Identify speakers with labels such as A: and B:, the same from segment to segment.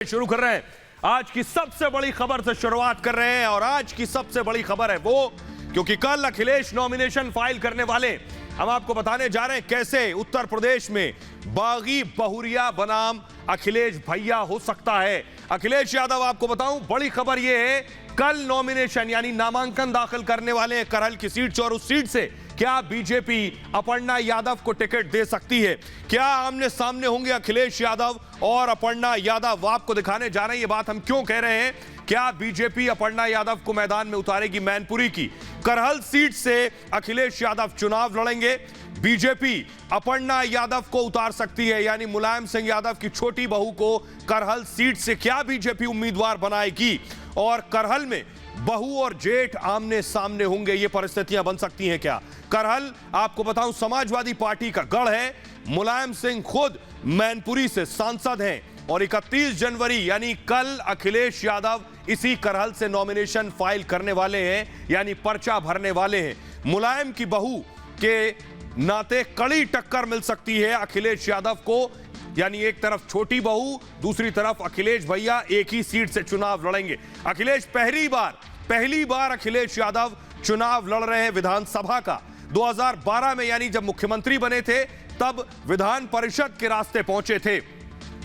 A: शुरू कर रहे हैं। आज की सबसे बड़ी खबर से शुरुआत कर रहे हैं और आज की सबसे बड़ी खबर है वो, क्योंकि कल अखिलेश नॉमिनेशन फाइल करने वाले। हम आपको बताने जा रहे हैं कैसे उत्तर प्रदेश में बागी बहुरिया बनाम अखिलेश भैया हो सकता है। अखिलेश यादव, आपको बताऊं बड़ी खबर यह है, कल नॉमिनेशन यानी नामांकन दाखिल करने वाले हैं करहल की सीट से और उस सीट से क्या बीजेपी अपर्णा यादव को टिकट दे सकती है? क्या आमने सामने होंगे अखिलेश यादव और अपर्णा यादव? आपको दिखाने जा रहे हैं ये बात हम क्यों कह रहे हैं। क्या बीजेपी अपर्णा यादव को मैदान में उतारेगी? मैनपुरी की करहल सीट से अखिलेश यादव चुनाव लड़ेंगे। बीजेपी अपर्णा यादव को उतार सकती है, यानी मुलायम सिंह यादव की छोटी बहू को करहल सीट से क्या बीजेपी उम्मीदवार बनाएगी? और करहल में बहू और जेठ आमने सामने होंगे, ये परिस्थितियां बन सकती हैं क्या? करहल, आपको बताऊं, समाजवादी पार्टी का गढ़ है। मुलायम सिंह खुद मैनपुरी से सांसद हैं और 31 जनवरी यानी कल अखिलेश यादव इसी करहल से नॉमिनेशन फाइल करने वाले हैं, यानी पर्चा भरने वाले हैं। मुलायम की बहू के नाते कड़ी टक्कर मिल सकती है अखिलेश यादव को, यानी एक तरफ छोटी बहू, दूसरी तरफ अखिलेश भैया एक ही सीट से चुनाव लड़ेंगे। अखिलेश पहली बार अखिलेश यादव चुनाव लड़ रहे हैं विधानसभा का। 2012 में यानी जब मुख्यमंत्री बने थे तब विधान परिषद के रास्ते पहुंचे थे।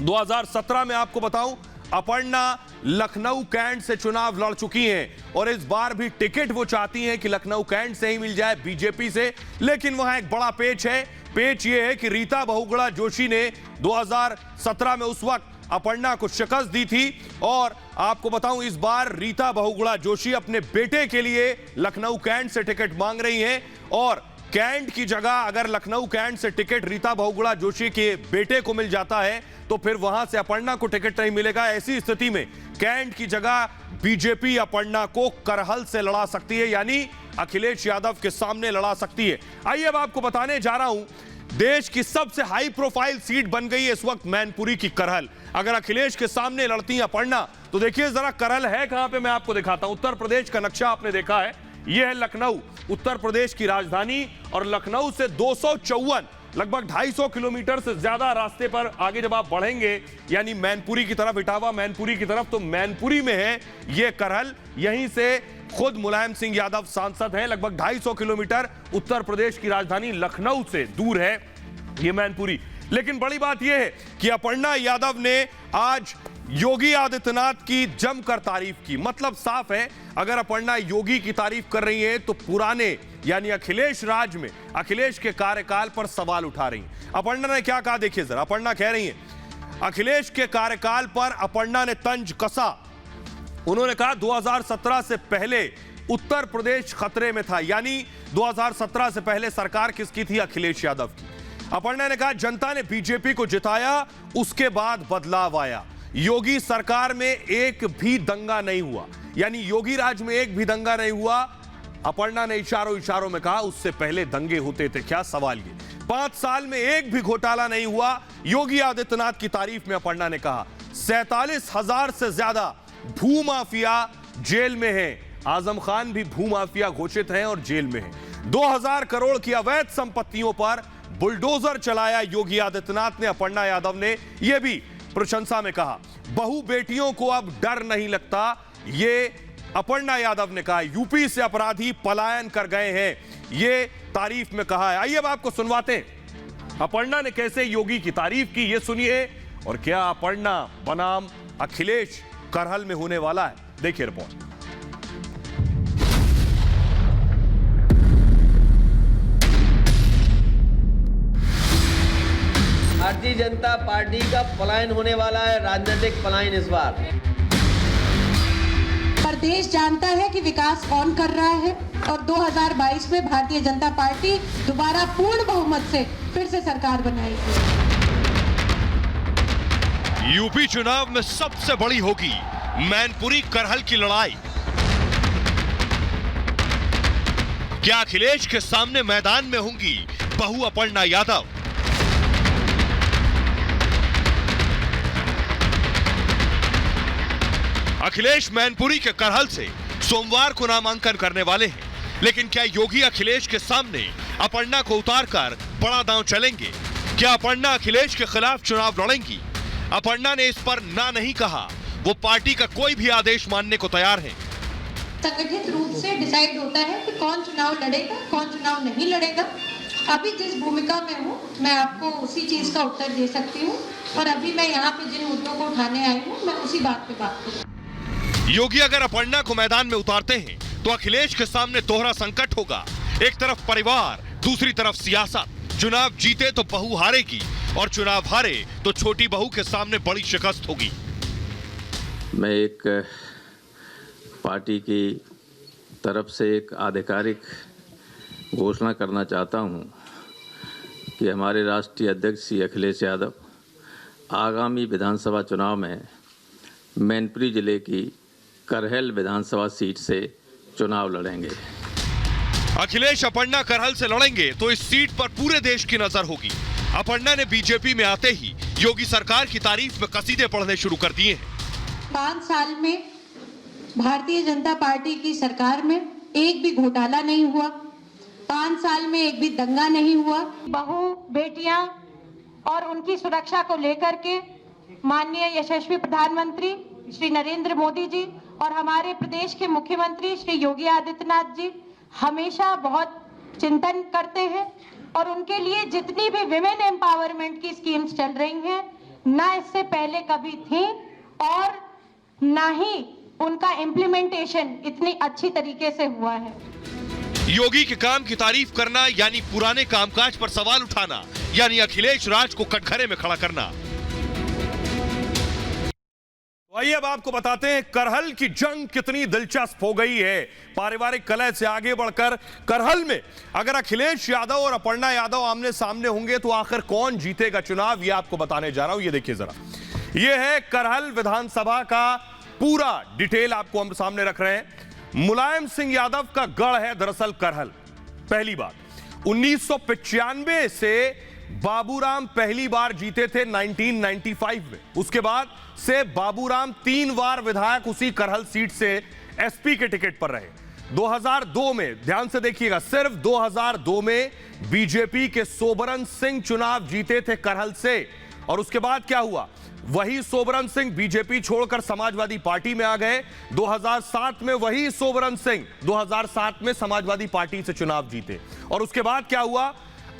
A: 2017 में आपको बताऊं, अपर्णा लखनऊ कैंट से चुनाव लड़ चुकी हैं और इस बार भी टिकट वो चाहती हैं कि लखनऊ कैंट से ही मिल जाए बीजेपी से। लेकिन वहां एक बड़ा पेच है। पेच ये है कि रीता बहुगुणा जोशी ने 2017 में उस वक्त अपर्णा को शिकस्त दी थी और आपको बताऊं इस बार रीता बहुगुणा जोशी अपने बेटे के लिए लखनऊ कैंट से टिकट मांग रही हैं और कैंट की जगह अगर लखनऊ कैंट से टिकट रीता बहुगुणा जोशी के बेटे को मिल जाता है तो फिर वहां से अपर्णा को टिकट नहीं मिलेगा। ऐसी स्थिति में कैंट की जगह बीजेपी अपर्णा को करहल से लड़ा सकती है, यानी अखिलेश यादव के सामने लड़ा सकती है। आइए अब आपको बताने जा रहा हूं, देश की सबसे हाई प्रोफाइल सीट बन गई है इस वक्त मैनपुरी की करहल। अगर अखिलेश के सामने लड़ती है अपर्णा तो देखिए जरा करहल है कहां पे, मैं आपको दिखाता हूं। उत्तर प्रदेश का नक्शा आपने देखा है, यह है लखनऊ, उत्तर प्रदेश की राजधानी, और लखनऊ से 254 लगभग 250 किलोमीटर से ज्यादा रास्ते पर आगे जब आप बढ़ेंगे यानी मैनपुरी की तरफ, इटावा मैनपुरी की तरफ, तो मैनपुरी में है यह करहल। यहीं से खुद मुलायम सिंह यादव सांसद हैं। लगभग 250 किलोमीटर उत्तर प्रदेश की राजधानी लखनऊ से दूर है यह मैनपुरी। लेकिन बड़ी बात यह है कि अपर्णा यादव ने आज योगी आदित्यनाथ की जमकर तारीफ की। मतलब साफ है, अगर अपर्णा योगी की तारीफ कर रही है तो पुराने यानी अखिलेश राज में अखिलेश के कार्यकाल पर सवाल उठा रही हैं। अपर्णा ने क्या कहा, देखिए जरा। अपर्णा कह रही हैं अखिलेश के कार्यकाल पर अपर्णा ने तंज कसा। उन्होंने कहा 2017 से पहले उत्तर प्रदेश खतरे में था, यानी 2017 से पहले सरकार किसकी थी? अखिलेश यादव की। अपर्णा ने कहा जनता ने बीजेपी को जिताया, उसके बाद बदलाव आया। योगी सरकार में एक भी दंगा नहीं हुआ, यानी योगी राज में एक भी दंगा नहीं हुआ। अपर्णा ने इशारों में कहा उससे पहले दंगे होते थे। क्या सवाल ये, 5 साल में एक भी घोटाला नहीं हुआ। योगी आदित्यनाथ की तारीफ में अपर्णा ने कहा 47,000 से ज्यादा भूमाफिया जेल में है। आजम खान भी भूमाफिया घोषित हैं और जेल में है। 2000 करोड़ की अवैध संपत्तियों पर बुलडोजर चलाया योगी आदित्यनाथ ने। अपर्णा यादव ने यह भी प्रशंसा में कहा बहू बेटियों को अब डर नहीं लगता, ये अपर्णा यादव ने कहा। यूपी से अपराधी पलायन कर गए हैं, ये तारीफ में कहा है। आइए अब आपको सुनवाते हैं अपर्णा ने कैसे योगी की तारीफ की, ये सुनिए। और क्या अपर्णा बनाम अखिलेश करहल में होने वाला है, देखिए रिपोर्ट।
B: भारतीय जनता पार्टी का पलायन होने वाला है, राजनीतिक पलायन इस बार।
C: प्रदेश जानता है कि विकास कौन कर रहा है और 2022 में भारतीय जनता पार्टी दोबारा पूर्ण बहुमत से फिर से सरकार बनाएगी।
D: यूपी चुनाव में सबसे बड़ी होगी मैनपुरी करहल की लड़ाई। क्या अखिलेश के सामने मैदान में होंगी बहू अपर्णा यादव? अखिलेश मैनपुरी के करहल से सोमवार को नामांकन करने वाले हैं, लेकिन क्या योगी अखिलेश के सामने अपर्णा को उतारकर बड़ा दांव चलेंगे? क्या अपर्णा अखिलेश के खिलाफ चुनाव लड़ेंगी? अपर्णा ने इस पर ना नहीं कहा। वो पार्टी का कोई भी आदेश मानने को तैयार है।
C: संगठित रूप से डिसाइड होता है कि कौन चुनाव लड़ेगा, कौन चुनाव नहीं लड़ेगा। अभी जिस भूमिका में हूँ मैं आपको उसी चीज का उत्तर दे सकती हूँ, और अभी मैं यहाँ पे जिन मुद्दों को उठाने आई हूँ मैं उसी बात पे बात करूँ।
D: योगी अगर अपर्णा को मैदान में उतारते हैं तो अखिलेश के सामने दोहरा संकट होगा। एक तरफ परिवार, दूसरी तरफ सियासत। चुनाव जीते तो बहू हारेगी और चुनाव हारे तो छोटी बहू के सामने बड़ी शिकस्त होगी।
E: मैं एक पार्टी की तरफ से एक आधिकारिक घोषणा करना चाहता हूं कि हमारे राष्ट्रीय अध्यक्ष श्री अखिलेश यादव आगामी विधानसभा चुनाव में मैनपुरी जिले की करहल विधानसभा सीट से चुनाव लड़ेंगे।
D: अखिलेश अपर्णा करहल से लड़ेंगे तो इस सीट पर पूरे देश की नजर होगी। अपर्णा ने बीजेपी में आते ही योगी सरकार की तारीफ में कसीदे पढ़ने शुरू कर दिए हैं।
C: 5 साल में भारतीय जनता पार्टी की सरकार में एक भी घोटाला नहीं हुआ, 5 साल में एक भी दंगा नहीं हुआ। बहू बेटियां और उनकी सुरक्षा को लेकर के माननीय यशस्वी प्रधानमंत्री श्री नरेंद्र मोदी जी और हमारे प्रदेश के मुख्यमंत्री श्री योगी आदित्यनाथ जी हमेशा बहुत चिंतन करते हैं, और उनके लिए जितनी भी विमेन एम्पावरमेंट की स्कीम्स चल रही हैं ना इससे पहले कभी थी और ना ही उनका इम्प्लीमेंटेशन इतनी अच्छी तरीके से हुआ है।
D: योगी के काम की तारीफ करना यानी पुराने कामकाज पर सवाल उठाना, यानी अखिलेश राज को कटघरे में खड़ा करना।
A: तो आइए अब आपको बताते हैं करहल की जंग कितनी दिलचस्प हो गई है। पारिवारिक कलह से आगे बढ़कर करहल में अगर अखिलेश यादव और अपर्णा यादव आमने सामने होंगे तो आखिर कौन जीतेगा चुनाव, ये आपको बताने जा रहा हूं। ये देखिए जरा, ये है करहल विधानसभा का पूरा डिटेल आपको हम सामने रख रहे हैं। मुलायम सिंह यादव का गढ़ है दरअसल करहल। पहली बात 1995 से बाबूराम पहली बार जीते थे 1995 में। उसके बाद से बाबूराम 3 बार विधायक उसी करहल सीट से एसपी के टिकट पर रहे। 2002 में, ध्यान से देखिएगा, सिर्फ 2002 में बीजेपी के सोबरन सिंह चुनाव जीते थे करहल से। और उसके बाद क्या हुआ, वही सोबरन सिंह बीजेपी छोड़कर समाजवादी पार्टी में आ गए। 2007 में वही सोबरन सिंह 2007 में समाजवादी पार्टी से चुनाव जीते। और उसके बाद क्या हुआ,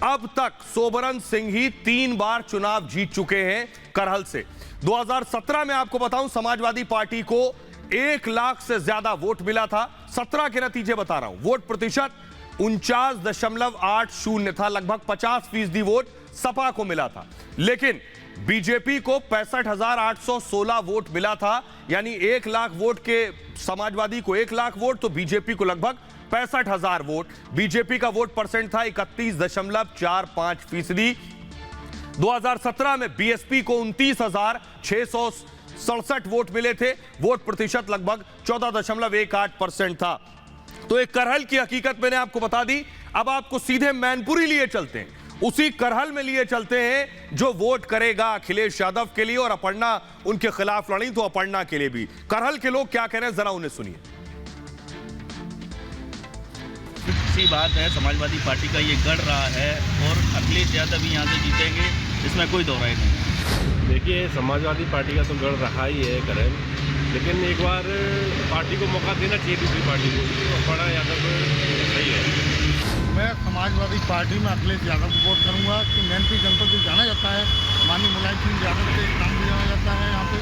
A: अब तक सोबरन सिंह ही 3 बार चुनाव जीत चुके हैं करहल से। 2017 में आपको बताऊं समाजवादी पार्टी को 1 लाख से ज्यादा वोट मिला था। 17 के नतीजे बता रहा हूं। वोट प्रतिशत 49.80 था, लगभग 50% वोट सपा को मिला था। लेकिन बीजेपी को 65,816 वोट मिला था, यानी 1 लाख वोट के समाजवादी को 1 लाख वोट, तो बीजेपी को लगभग 65,000 वोट। बीजेपी का वोट परसेंट था 31.45%। 2017 में बीएसपी को 29,667 वोट मिले थे। वोट प्रतिशत लगभग 14.18% था। तो एक करहल की हकीकत मैंने आपको बता दी। अब आपको सीधे मैनपुरी लिए चलते हैं, उसी करहल में लिए चलते हैं जो वोट करेगा अखिलेश यादव के लिए, और अपर्णा उनके खिलाफ लड़ी तो अपर्णा के लिए भी। करहल के लोग क्या कह रहे हैं जरा उन्हें सुनिए।
F: सी बात है, समाजवादी पार्टी का ये गढ़ रहा है और अखिलेश यादव भी यहाँ से जीतेंगे, इसमें कोई दो राय नहीं।
G: देखिए, समाजवादी पार्टी का तो गढ़ रहा ही है करहल, लेकिन एक बार पार्टी को मौका देना चाहिए दूसरी पार्टी को। अपर्णा यादव सही है।
H: मैं समाजवादी पार्टी में अखिलेश यादव को वोट करूंगा कि मैनपुरी जनपद को जाना जाता है, माननीय मुलायम सिंह यादव के नाम भी जाना जाता है यहाँ पे,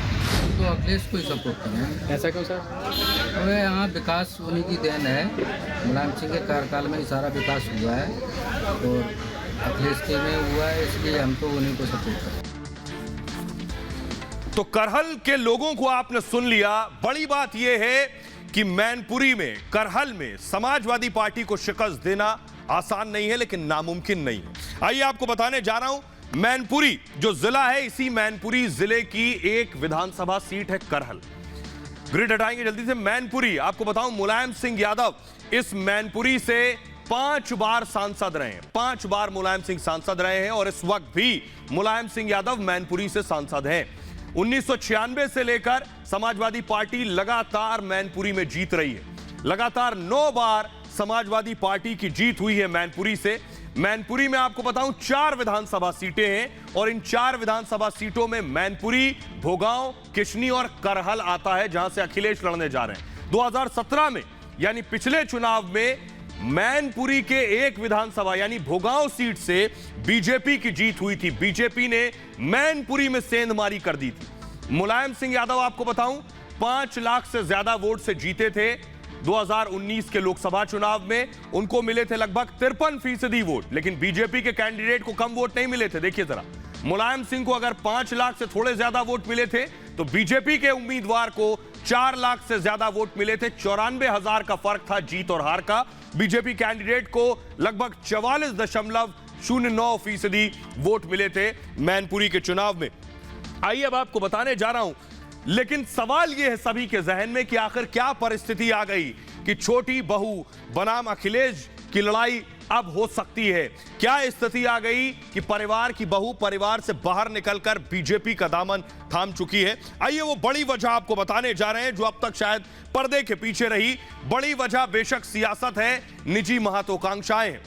I: तो अखिलेश को ही सपोर्ट करें। ऐसा क्यों सर? तो यहाँ विकास उन्हीं की देन है। मुलायम सिंह के कार्यकाल में ही सारा विकास हुआ है और अखिलेश के में हुआ है, इसलिए हम तो उन्हीं को सपोर्ट करें।
A: तो करहल के लोगों को आपने सुन लिया। बड़ी बात यह है कि मैनपुरी में, करहल में समाजवादी पार्टी को शिकस्त देना आसान नहीं है, लेकिन नामुमकिन नहीं है। आइए आपको बताने जा रहा हूं, मैनपुरी जो जिला है, इसी मैनपुरी जिले की एक विधानसभा सीट है करहल। ग्रिड हटाएंगे जल्दी से। मैनपुरी आपको बताऊं, मुलायम सिंह यादव इस मैनपुरी से 5 बार सांसद रहे हैं। 5 बार मुलायम सिंह सांसद रहे हैं और इस वक्त भी मुलायम सिंह यादव मैनपुरी से सांसद हैं। 1996 से लेकर समाजवादी पार्टी लगातार मैनपुरी में जीत रही है। लगातार 9 बार समाजवादी पार्टी की जीत हुई है मैनपुरी से। मैनपुरी में आपको बताऊं 4 विधानसभा सीटें हैं और इन 4 विधानसभा सीटों में मैनपुरी, भोगांव, किशनी और करहल आता है, जहां से अखिलेश लड़ने जा रहे हैं। 2017 में यानी पिछले चुनाव में मैनपुरी के एक विधानसभा यानी भोगांव सीट से बीजेपी की जीत हुई थी। बीजेपी ने मैनपुरी में सेंधमारी कर दी थी। मुलायम सिंह यादव आपको बताऊं 5 लाख से ज्यादा वोट से जीते थे 2019 के लोकसभा चुनाव में। उनको मिले थे लगभग 53% वोट, लेकिन बीजेपी के कैंडिडेट को कम वोट नहीं मिले थे। देखिए जरा, मुलायम सिंह को अगर 5 लाख से थोड़े ज्यादा वोट मिले थे तो बीजेपी के उम्मीदवार को 4 लाख से ज्यादा वोट मिले थे। 94,000 का फर्क था जीत और हार का। बीजेपी कैंडिडेट को लगभग 44.09% वोट मिले थे मैनपुरी के चुनाव में। आइए अब आपको बताने जा रहा हूं, लेकिन सवाल यह है सभी के जहन में कि आखिर क्या परिस्थिति आ गई कि छोटी बहू बनाम अखिलेश की लड़ाई अब हो सकती है। क्या स्थिति आ गई कि परिवार की बहू परिवार से बाहर निकलकर बीजेपी का दामन थाम चुकी है। आइए वो बड़ी वजह आपको बताने जा रहे हैं जो अब तक शायद पर्दे के पीछे रही। बड़ी वजह बेशक सियासत है, निजी महत्वाकांक्षाएं।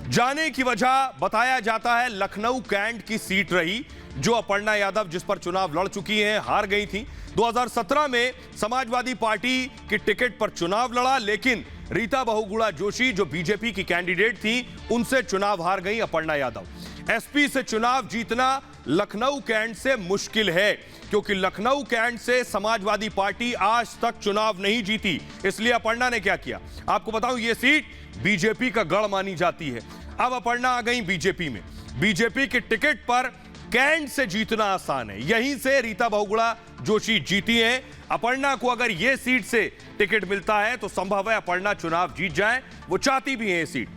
A: जाने की वजह बताया जाता है लखनऊ कैंट की सीट रही, जो अपर्णा यादव जिस पर चुनाव लड़ चुकी हैं, हार गई थी। 2017 में समाजवादी पार्टी की टिकट पर चुनाव लड़ा, लेकिन रीता बहुगुणा जोशी जो बीजेपी की कैंडिडेट थी उनसे चुनाव हार गई अपर्णा यादव। एसपी से चुनाव जीतना लखनऊ कैंट से मुश्किल है, क्योंकि लखनऊ कैंट से समाजवादी पार्टी आज तक चुनाव नहीं जीती। इसलिए अपर्णा ने क्या किया आपको बताऊं, यह सीट बीजेपी का गढ़ मानी जाती है। अब अपर्णा आ गई बीजेपी में। बीजेपी के टिकट पर कैंट से जीतना आसान है, यहीं से रीता बहुगुणा जोशी जीती हैं। अपर्णा को अगर यह सीट से टिकट मिलता है तो संभव है अपर्णा चुनाव जीत जाए, वो चाहती भी है ये सीट।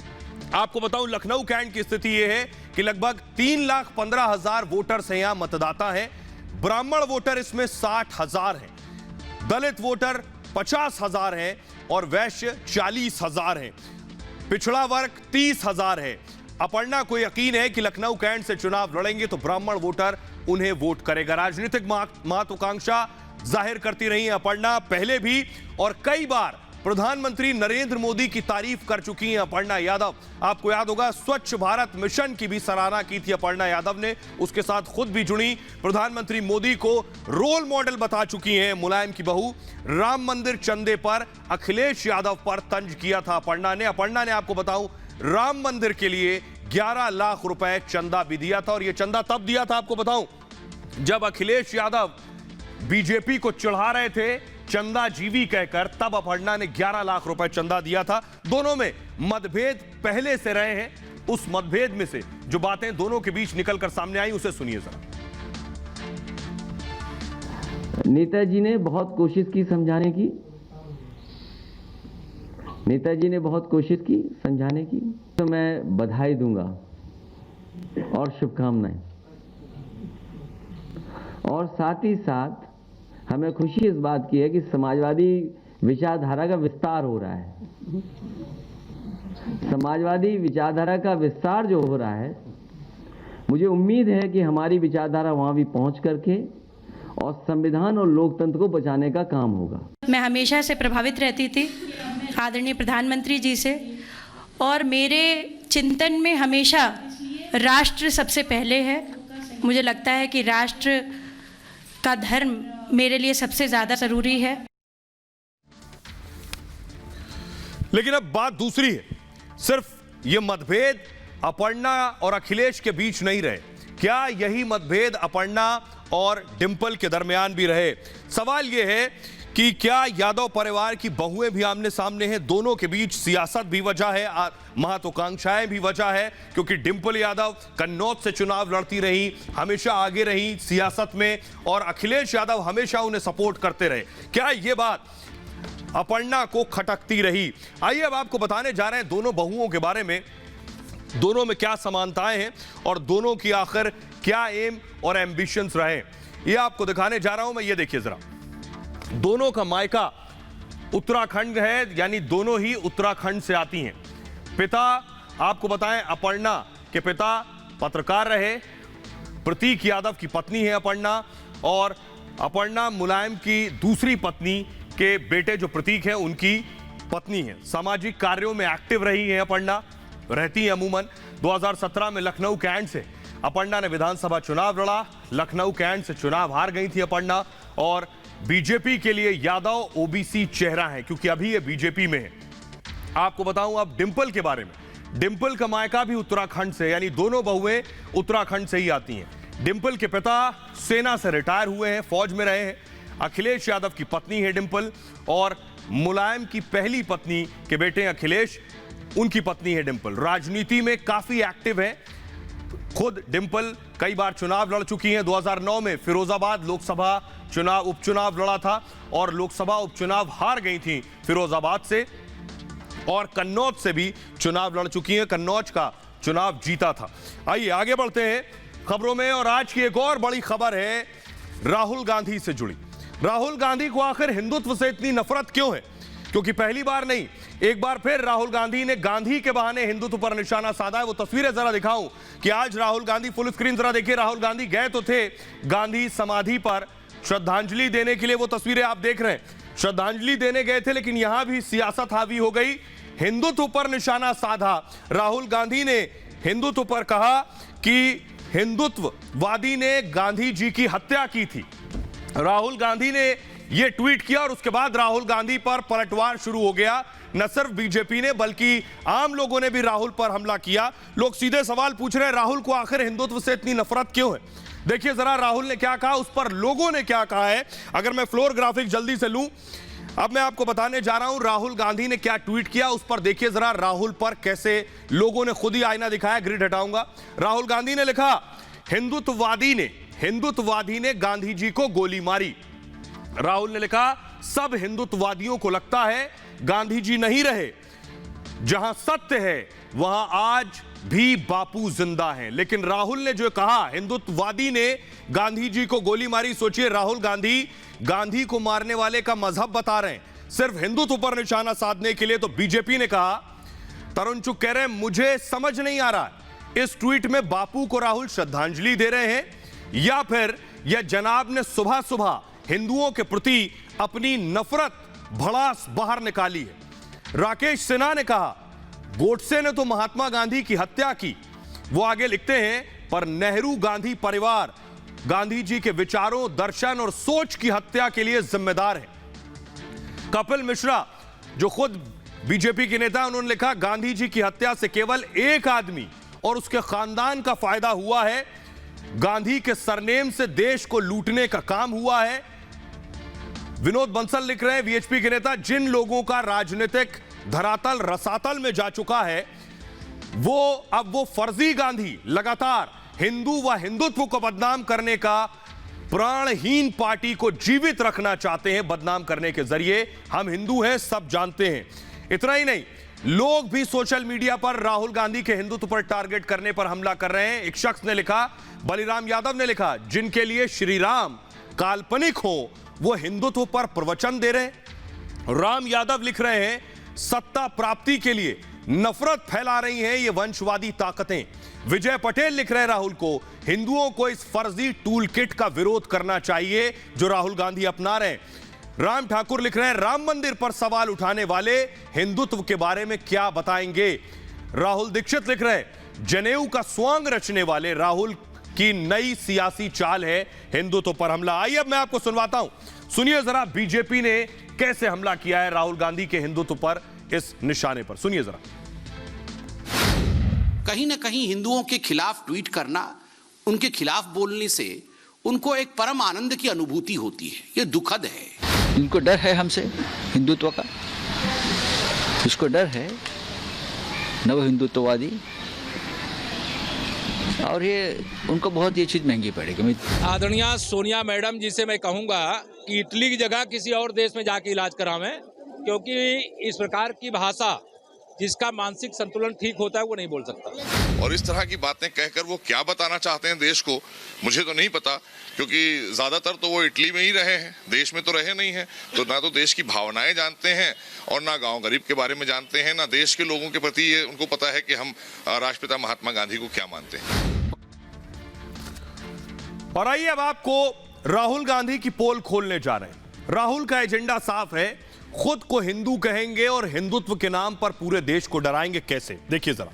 A: आपको बताऊं लखनऊ कैंट की स्थिति यह है कि लगभग 3,15,000 वोटर्स हैं, यहां मतदाता हैं। ब्राह्मण वोटर इसमें 60,000 हैं, दलित वोटर 50,000 हैं और वैश्य 40,000 हैं। पिछड़ा वर्ग 30,000 है। अपर्णा को यकीन है कि लखनऊ कैंट से चुनाव लड़ेंगे तो ब्राह्मण वोटर उन्हें वोट करेगा। राजनीतिक महत्वाकांक्षा जाहिर करती रही है अपर्णा पहले भी, और कई बार प्रधानमंत्री नरेंद्र मोदी की तारीफ कर चुकी हैं अपर्णा यादव। आपको याद होगा स्वच्छ भारत मिशन की भी सराहना की थी अपर्णा यादव ने, उसके साथ खुद भी जुड़ी। प्रधानमंत्री मोदी को रोल मॉडल बता चुकी हैं मुलायम की बहू। राम मंदिर चंदे पर अखिलेश यादव पर तंज किया था अपर्णा ने। अपर्णा ने आपको बताऊं राम मंदिर के लिए 11 लाख रुपए चंदा भी दिया था, और यह चंदा तब दिया था आपको बताऊं जब अखिलेश यादव बीजेपी को चढ़ा रहे थे चंदा जीवी कहकर, तब अपर्णा ने 11 लाख रुपए चंदा दिया था। दोनों में मतभेद पहले से रहे हैं। उस मतभेद में से जो बातें दोनों के बीच निकलकर सामने आई उसे सुनिए जरा।
J: नेताजी ने बहुत कोशिश की समझाने की, नेताजी ने बहुत कोशिश की समझाने की, तो मैं बधाई दूंगा और शुभकामनाएं। और साथ ही साथ हमें खुशी इस बात की है कि समाजवादी विचारधारा का विस्तार हो रहा है। समाजवादी विचारधारा का विस्तार जो हो रहा है, मुझे उम्मीद है कि हमारी विचारधारा वहां भी पहुंच करके और संविधान और लोकतंत्र को बचाने का काम होगा।
C: मैं हमेशा से प्रभावित रहती थी आदरणीय प्रधानमंत्री जी से, और मेरे चिंतन में हमेशा राष्ट्र सबसे पहले है। मुझे लगता है कि राष्ट्र का धर्म मेरे लिए सबसे ज्यादा जरूरी है।
A: लेकिन अब बात दूसरी है, सिर्फ ये मतभेद अपर्णा और अखिलेश के बीच नहीं रहे, क्या यही मतभेद अपर्णा और डिंपल के दरमियान भी रहे? सवाल यह है कि क्या यादव परिवार की बहुएं भी आमने सामने हैं? दोनों के बीच सियासत भी वजह है, महत्वाकांक्षाएं भी वजह है, क्योंकि डिंपल यादव कन्नौज से चुनाव लड़ती रही, हमेशा आगे रही सियासत में, और अखिलेश यादव हमेशा उन्हें सपोर्ट करते रहे। क्या ये बात अपर्णा को खटकती रही? आइए अब आपको बताने जा रहे हैं दोनों बहुओं के बारे में, दोनों में क्या समानताएं हैं और दोनों की आखिर क्या एम और एम्बिशंस रहे, ये आपको दिखाने जा रहा हूं मैं। ये देखिए जरा, दोनों का मायका उत्तराखंड है, यानी दोनों ही उत्तराखंड से आती हैं। पिता आपको बताएं, अपर्णा के पिता पत्रकार रहे, प्रतीक यादव की पत्नी है अपर्णा, और अपर्णा मुलायम की दूसरी पत्नी के बेटे जो प्रतीक है उनकी पत्नी है। सामाजिक कार्यों में एक्टिव रही है अपर्णा, रहती हैं अमूमन। 2017 में लखनऊ कैंट से अपर्णा ने विधानसभा चुनाव लड़ा। लखनऊ कैंट से चुनाव हार गई थी अपर्णा, और बीजेपी के लिए यादव ओबीसी चेहरा है क्योंकि अभी ये बीजेपी में है। आपको बताऊं अब डिंपल के बारे में। डिंपल का मायका भी उत्तराखंड से, यानी दोनों बहुएं उत्तराखंड से ही आती हैं। डिंपल के पिता सेना से रिटायर हुए हैं, फौज में रहे हैं। अखिलेश यादव की पत्नी है डिंपल, और मुलायम की पहली पत्नी के बेटे अखिलेश, उनकी पत्नी है डिंपल। राजनीति में काफी एक्टिव है। खुद डिंपल कई बार चुनाव लड़ चुकी हैं। 2009 में फिरोजाबाद लोकसभा उपचुनाव लड़ा था और लोकसभा उपचुनाव हार गई थी फिरोजाबाद से, और कन्नौज से भी चुनाव लड़ चुकी हैं। कन्नौज का चुनाव जीता था। आइए आगे बढ़ते हैं खबरों में, और आज की एक और बड़ी खबर है राहुल गांधी से जुड़ी। राहुल गांधी को आखिर हिंदुत्व से इतनी नफरत क्यों है? क्योंकि पहली बार नहीं, एक बार फिर राहुल गांधी ने गांधी के बहाने हिंदुत्व पर निशाना साधा है। वो तस्वीरें जरा दिखाऊं कि आज राहुल गांधी, फुल स्क्रीन जरा देखिए, राहुल गांधी गए तो थे गांधी समाधि पर श्रद्धांजलि देने के लिए। वो तस्वीरें आप देख रहे हैं, श्रद्धांजलि देने गए थे, लेकिन यहां भी सियासत हावी हो गई। हिंदुत्व पर निशाना साधा। राहुल गांधी ने हिंदुत्व पर कहा कि हिंदुत्ववादी ने गांधी जी की हत्या की थी। राहुल गांधी ने यह ट्वीट किया और उसके बाद राहुल गांधी पर पलटवार शुरू हो गया। न सिर्फ बीजेपी ने बल्कि आम लोगों ने भी राहुल पर हमला किया। लोग सीधे सवाल पूछ रहे हैं, राहुल को आखिर हिंदुत्व से इतनी नफरत क्यों है? देखिए जरा राहुल ने क्या कहा, उस पर लोगों ने क्या कहा है। अगर मैं फ्लोर ग्राफिक जल्दी से लूं, अब मैं आपको बताने जा रहा हूं राहुल गांधी ने क्या ट्वीट किया। उस पर देखिए जरा राहुल पर कैसे लोगों ने खुद ही आईना दिखाया। ग्रिड हटाऊंगा। राहुल गांधी ने लिखा, हिंदुत्ववादी ने गांधी जी को गोली मारी। राहुल ने लिखा, सब हिंदुत्ववादियों को लगता है गांधी जी नहीं रहे। जहां सत्य है वहां आज भी बापू जिंदा हैं। लेकिन राहुल ने जो कहा हिंदुत्ववादी ने गांधी जी को गोली मारी, सोचिए राहुल गांधी को मारने वाले का मजहब बता रहे हैं, सिर्फ हिंदुत्व पर निशाना साधने के लिए। तो बीजेपी ने कहा, तरुण चुग कह रहे हैं मुझे समझ नहीं आ रहा इस ट्वीट में बापू को राहुल श्रद्धांजलि दे रहे हैं या फिर यह जनाब ने सुबह सुबह हिंदुओं के प्रति अपनी नफरत भड़ास बाहर निकाली है। राकेश सिन्हा ने कहा, गोडसे ने तो महात्मा गांधी की हत्या की। वो आगे लिखते हैं, पर नेहरू गांधी परिवार गांधी जी के विचारों, दर्शन और सोच की हत्या के लिए जिम्मेदार है। कपिल मिश्रा जो खुद बीजेपी के नेता, उन्होंने लिखा, गांधी जी की हत्या से केवल एक आदमी और उसके खानदान का फायदा हुआ है। गांधी के सरनेम से देश को लूटने का काम हुआ है। विनोद बंसल लिख रहे हैं, वीएचपी के नेता, जिन लोगों का राजनीतिक धरातल रसातल में जा चुका है अब वो फर्जी गांधी लगातार हिंदू व हिंदुत्व को बदनाम करने का प्राणहीन पार्टी को जीवित रखना चाहते हैं। बदनाम करने के जरिए हम हिंदू हैं, सब जानते हैं। इतना ही नहीं, लोग भी सोशल मीडिया पर राहुल गांधी के हिंदुत्व पर टारगेट करने पर हमला कर रहे हैं। एक शख्स ने लिखा, बलिराम यादव ने लिखा, जिनके लिए श्री राम काल्पनिक हो वो हिंदुत्व पर प्रवचन दे रहे हैं। राम यादव लिख रहे हैं, सत्ता प्राप्ति के लिए नफरत फैला रही हैं ये वंशवादी ताकतें। विजय पटेल लिख रहे हैं राहुल को, हिंदुओं को इस फर्जी टूल किट का विरोध करना चाहिए जो राहुल गांधी अपना रहे हैं। राम ठाकुर लिख रहे हैं, राम मंदिर पर सवाल उठाने वाले हिंदुत्व के बारे में क्या बताएंगे। राहुल दीक्षित लिख रहे हैं, जनेऊ का स्वांग रचने वाले राहुल की नई सियासी चाल है हिंदुत्व पर हमला। आइए अब मैं आपको सुनवाता हूं, सुनिए जरा बीजेपी ने कैसे हमला किया है राहुल गांधी के हिंदुत्व पर, इस निशाने पर। सुनिए जरा।
K: कहीं ना कहीं हिंदुओं के खिलाफ ट्वीट करना, उनके खिलाफ बोलने से उनको एक परम आनंद की अनुभूति होती है। ये दुखद है।
L: इनको डर है हमसे हिंदुत्व का, इसको डर है नव हिंदुत्ववादी, और ये उनको बहुत ये चीज महंगी पड़ेगी।
M: आदरणीय सोनिया मैडम जी से मैं कहूंगा कि इटली की जगह किसी और देश में जाके इलाज करावें, क्योंकि इस प्रकार की भाषा जिसका मानसिक संतुलन ठीक होता है वो नहीं बोल सकता।
D: और इस तरह की बातें कहकर वो क्या बताना चाहते हैं देश को, मुझे तो नहीं पता, क्योंकि ज्यादातर तो वो इटली में ही रहे हैं, देश में तो रहे नहीं हैं। तो ना तो देश की भावनाएं जानते हैं और ना गांव गरीब के बारे में जानते हैं, ना देश के लोगों के प्रति ये उनको पता है कि हम राष्ट्रपिता महात्मा गांधी को क्या मानते हैं।
A: और आइए अब आपको राहुल गांधी की पोल खोलने जा रहे हैं। राहुल का एजेंडा साफ है, खुद को हिंदू कहेंगे और हिंदुत्व के नाम पर पूरे देश को डराएंगे। कैसे, देखिए जरा।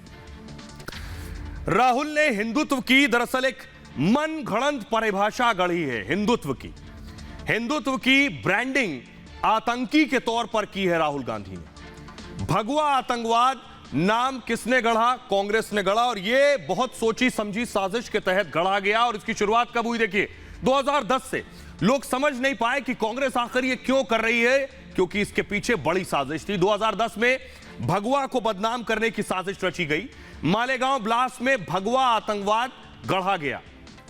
A: राहुल ने हिंदुत्व की दरअसल एक मन घड़ंत परिभाषा गढ़ी है। हिंदुत्व की ब्रांडिंग आतंकी के तौर पर की है राहुल गांधी ने। भगवा आतंकवाद नाम किसने गढ़ा? कांग्रेस ने गढ़ा, और यह बहुत सोची समझी साजिश के तहत गढ़ा गया। और इसकी शुरुआत कब हुई? देखिए 2010 से। लोग समझ नहीं पाए कि कांग्रेस आखिर ये क्यों कर रही है, क्योंकि इसके पीछे बड़ी साजिश थी। 2010 में भगवा को बदनाम करने की साजिश रची गई। मालेगांव ब्लास्ट में भगवा आतंकवाद गढ़ा गया।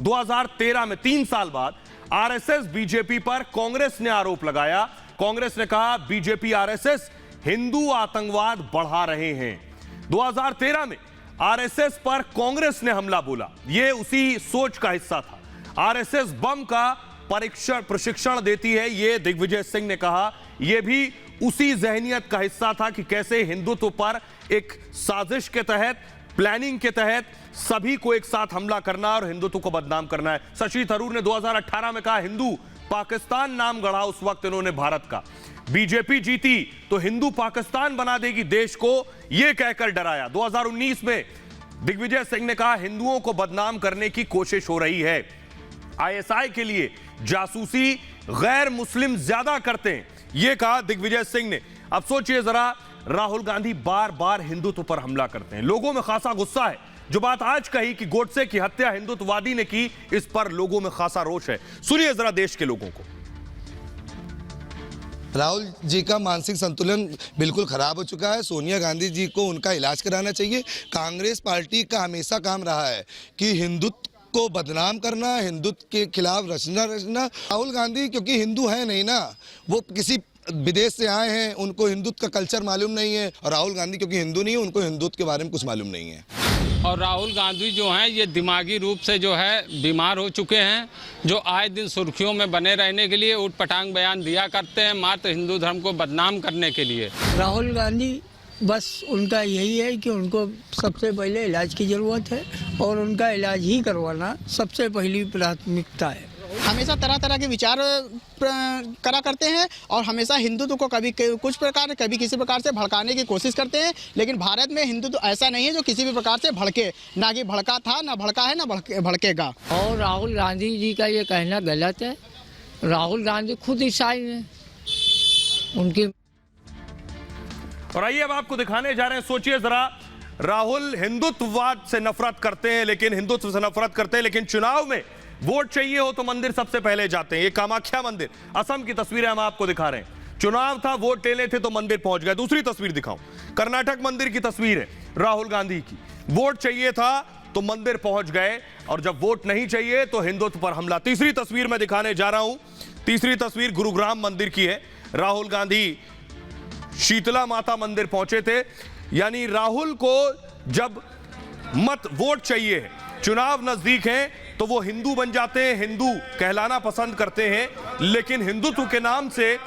A: 2013 में 3 साल बाद आरएसएस बीजेपी पर कांग्रेस ने आरोप लगाया। कांग्रेस ने कहा बीजेपी आरएसएस हिंदू आतंकवाद बढ़ा रहे हैं। 2013 में आरएसएस पर कांग्रेस ने हमला बोला। यह उसी सोच का हिस्सा था। आरएसएस बम का प्रशिक्षण देती है, यह दिग्विजय सिंह ने कहा। यह भी उसी जहनियत का हिस्सा था कि कैसे हिंदुत्व पर एक साजिश के तहत, प्लानिंग के तहत सभी को एक साथ हमला करना और हिंदुत्व को बदनाम करना है। शशि थरूर ने 2018 में कहा हिंदू पाकिस्तान नाम गढ़ा उस वक्त इन्होंने भारत का। बीजेपी जीती तो हिंदू पाकिस्तान बना देगी देश को, यह कहकर डराया। 2019 में दिग्विजय सिंह ने कहा हिंदुओं को बदनाम करने की कोशिश हो रही है। आईएसआई के लिए जासूसी गैर मुस्लिम ज्यादा करते हैं, यह कहा दिग्विजय सिंह ने। अब सोचिए जरा, राहुल गांधी बार बार हिंदुत्व पर हमला करते हैं। लोगों में खासा गुस्सा है। जो बात आज कही कि गोडसे की हत्या हिंदुत्ववादी ने की, इस पर लोगों में खासा रोष है। सुनिए जरा देश के लोगों को।
N: राहुल जी का मानसिक संतुलन बिल्कुल खराब हो चुका है। सोनिया गांधी जी को उनका इलाज कराना चाहिए। कांग्रेस पार्टी का हमेशा काम रहा है कि हिंदुत्व को बदनाम करना, हिंदुत्व के खिलाफ रचना। राहुल गांधी क्योंकि हिंदू है नहीं ना, वो किसी विदेश से आए हैं, उनको हिंदुत्व का कल्चर मालूम नहीं है। और राहुल गांधी क्योंकि हिंदू नहीं है, उनको हिंदुत्व के बारे में कुछ मालूम नहीं है।
O: और राहुल गांधी जो हैं ये दिमागी रूप से जो है बीमार हो चुके हैं, जो आए दिन सुर्खियों में बने रहने के लिए उठपटांग बयान दिया करते हैं मात्र हिंदू धर्म को बदनाम करने के लिए।
P: राहुल गांधी बस उनका यही है कि उनको सबसे पहले इलाज की ज़रूरत है और उनका इलाज ही करवाना सबसे पहली प्राथमिकता है।
Q: हमेशा तरह तरह के विचार करा करते हैं और हमेशा हिंदुत्व को कभी कुछ प्रकार, कभी किसी प्रकार से भड़काने की कोशिश करते हैं। लेकिन भारत में हिंदुत्व ऐसा नहीं है जो किसी भी प्रकार से भड़के, ना कि भड़का था, ना भड़का है, ना भड़केगा।
I: और राहुल गांधी जी का ये कहना गलत है। राहुल गांधी खुद ईसाई हैं, उनकी।
A: और आइए अब आपको दिखाने जा रहे हैं। सोचिए जरा, राहुल हिंदुत्ववाद से नफरत करते हैं, लेकिन हिंदुत्व से नफरत करते हैं, लेकिन चुनाव में वोट चाहिए हो तो मंदिर सबसे पहले जाते हैं। ये कामाख्या मंदिर, असम की तस्वीरें हम आपको दिखा रहे हैं। चुनाव था, वोट लेने थे तो मंदिर पहुंच गए। दूसरी तस्वीर दिखाऊं, कर्नाटक मंदिर की तस्वीर है राहुल गांधी की। वोट चाहिए था तो मंदिर पहुंच गए, और जब वोट नहीं चाहिए तो हिंदुत्व पर हमला। तीसरी तस्वीर मैं दिखाने जा रहा हूं। तीसरी तस्वीर गुरुग्राम मंदिर की है। राहुल गांधी शीतला माता मंदिर पहुंचे थे। यानी राहुल को जब वोट चाहिए है, चुनाव नजदीक है, तो वो हिंदू बन जाते हैं, हिंदू कहलाना पसंद करते हैं, लेकिन हिंदुत्व के नाम से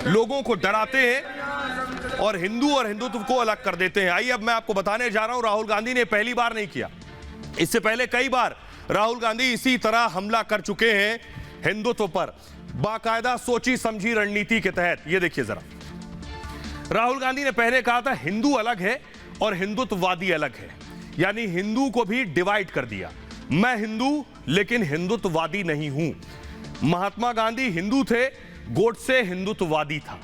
A: लोगों को डराते हैं और हिंदू और हिंदुत्व को अलग कर देते हैं। आइए अब मैं आपको बताने जा रहा हूं, राहुल गांधी ने पहली बार नहीं किया, इससे पहले कई बार राहुल गांधी इसी तरह हमला कर चुके हैं हिंदुत्व पर, बाकायदा सोची समझी रणनीति के तहत। ये देखिए जरा, राहुल गांधी ने पहले कहा था हिंदू अलग है और हिंदुत्ववादी अलग है, यानी हिंदू को भी डिवाइड कर दिया। मैं हिंदू लेकिन हिंदुत्ववादी नहीं हूं। महात्मा गांधी हिंदू थे, गोडसे हिंदुत्ववादी था।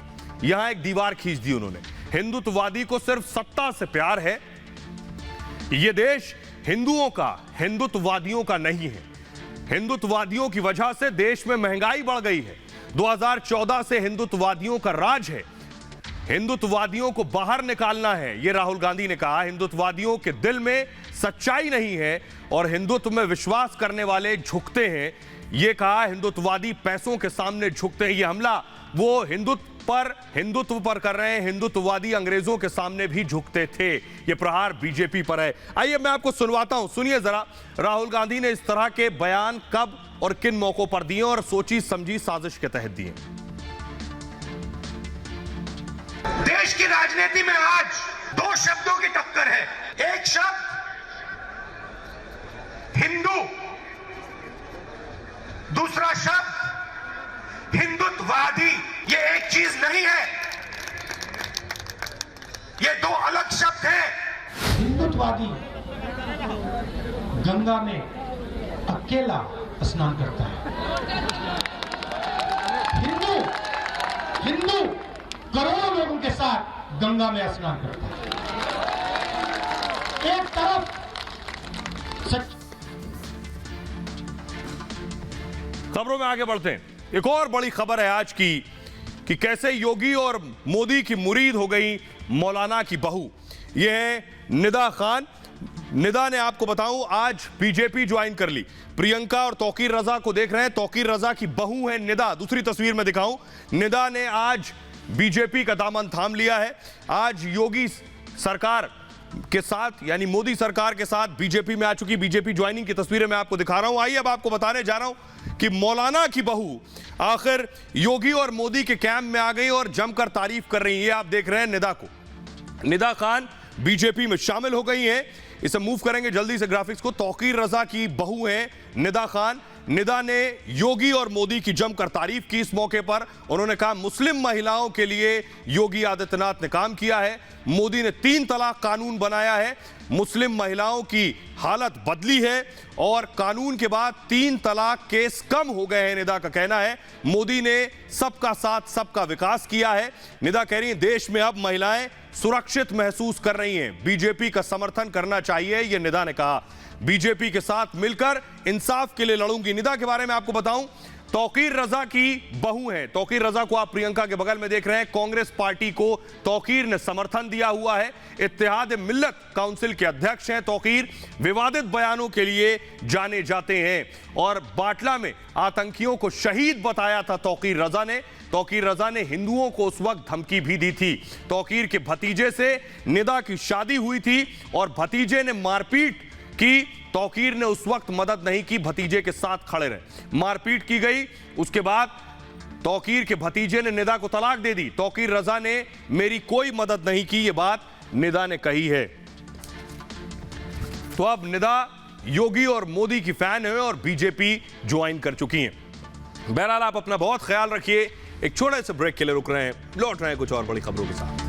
A: यहां एक दीवार खींच दी उन्होंने। हिंदुत्ववादी को सिर्फ सत्ता से प्यार है। यह देश हिंदुओं का, हिंदुत्ववादियों का नहीं है। हिंदुत्ववादियों की वजह से देश में महंगाई बढ़ गई है। 2014 से हिंदुत्ववादियों का राज है। हिंदुत्ववादियों को बाहर निकालना है, यह राहुल गांधी ने कहा। हिंदुत्ववादियों के दिल में सच्चाई नहीं है और हिंदुत्व में विश्वास करने वाले झुकते हैं, यह कहा। हिंदुत्ववादी पैसों के सामने झुकते हैं। यह हमला वो हिंदुत्व पर कर रहे हैं। हिंदुत्ववादी अंग्रेजों के सामने भी झुकते थे। यह प्रहार बीजेपी पर है। आइए मैं आपको सुनवाता हूं, सुनिए जरा, राहुल गांधी ने इस तरह के बयान कब और किन मौकों पर दिए और सोची समझी साजिश के तहत दिए।
R: देश की राजनीति में आज दो शब्दों की टक्कर है। एक शब्द हिंदू, दूसरा शब्द हिंदुत्ववादी। ये एक चीज नहीं है, ये दो अलग शब्द हैं।
H: हिंदुत्ववादी
S: गंगा में अकेला स्नान करता है। हिंदू करोड़ों लोगों के साथ गंगा में स्नान करता है। एक तरफ
A: खबरों में आगे बढ़ते हैं। एक और बड़ी खबर है आज की कि कैसे योगी और मोदी की मुरीद हो गई मौलाना की बहू। यह है निदा खान। निदा ने, आपको बताऊं, आज बीजेपी ज्वाइन कर ली। प्रियंका और तौकीर रजा को देख रहे हैं। तौकीर रजा की बहू है निदा। दूसरी तस्वीर में दिखाऊं, निदा ने आज बीजेपी का दामन थाम लिया है। आज योगी सरकार के साथ, यानी मोदी सरकार के साथ बीजेपी में आ चुकी। बीजेपी ज्वाइनिंग की तस्वीरें मैं आपको दिखा रहा हूं। आइए अब आपको बताने जा रहा हूं कि मौलाना की बहू आखिर योगी और मोदी के कैंप में आ गई और जमकर तारीफ कर रही है। आप देख रहे हैं निदा को। निदा खान बीजेपी में शामिल हो गई हैं। इसे मूव करेंगे जल्दी से ग्राफिक्स को। तौकीर रजा की बहू है निदा खान। निदा ने योगी और मोदी की जमकर तारीफ की। इस मौके पर उन्होंने कहा, मुस्लिम महिलाओं के लिए योगी आदित्यनाथ ने काम किया है। मोदी ने 3 तलाक कानून बनाया है। मुस्लिम महिलाओं की हालत बदली है और कानून के बाद 3 तलाक केस कम हो गए हैं, निदा का कहना है। मोदी ने सबका साथ सबका विकास किया है। निदा कह रही है, देश में अब महिलाएं सुरक्षित महसूस कर रही हैं। बीजेपी का समर्थन करना चाहिए, यह निदा ने कहा। बीजेपी के साथ मिलकर इंसाफ के लिए लड़ूंगी। निदा के बारे में आपको बताऊं, तौकीर रजा की बहू है। तौकीर रजा को आप प्रियंका के बगल में देख रहे हैं। कांग्रेस पार्टी को तौकीर ने समर्थन दिया हुआ है। इत्तेहाद मिल्लत काउंसिल के अध्यक्ष हैं तौकीर। विवादित बयानों के लिए जाने जाते हैं और बाटला में आतंकियों को शहीद बताया था तौकीर रजा ने। तौकीर रजा ने हिंदुओं को उस वक्त धमकी भी दी थी। तौकीर के भतीजे से निदा की शादी हुई थी और भतीजे ने मारपीट की। तौकीर ने उस वक्त मदद नहीं की, भतीजे के साथ खड़े रहे। मारपीट की गई। उसके बाद तौकीर के भतीजे ने निदा को तलाक दे दी। तौकीर रजा ने मेरी कोई मदद नहीं की, यह बात निदा ने कही है। तो अब निदा योगी और मोदी की फैन है और बीजेपी ज्वाइन कर चुकी हैं। बहरहाल आप अपना बहुत ख्याल रखिए। एक छोटे से ब्रेक के लिए रुक रहे हैं, लौट रहे हैं कुछ और बड़ी खबरों के साथ।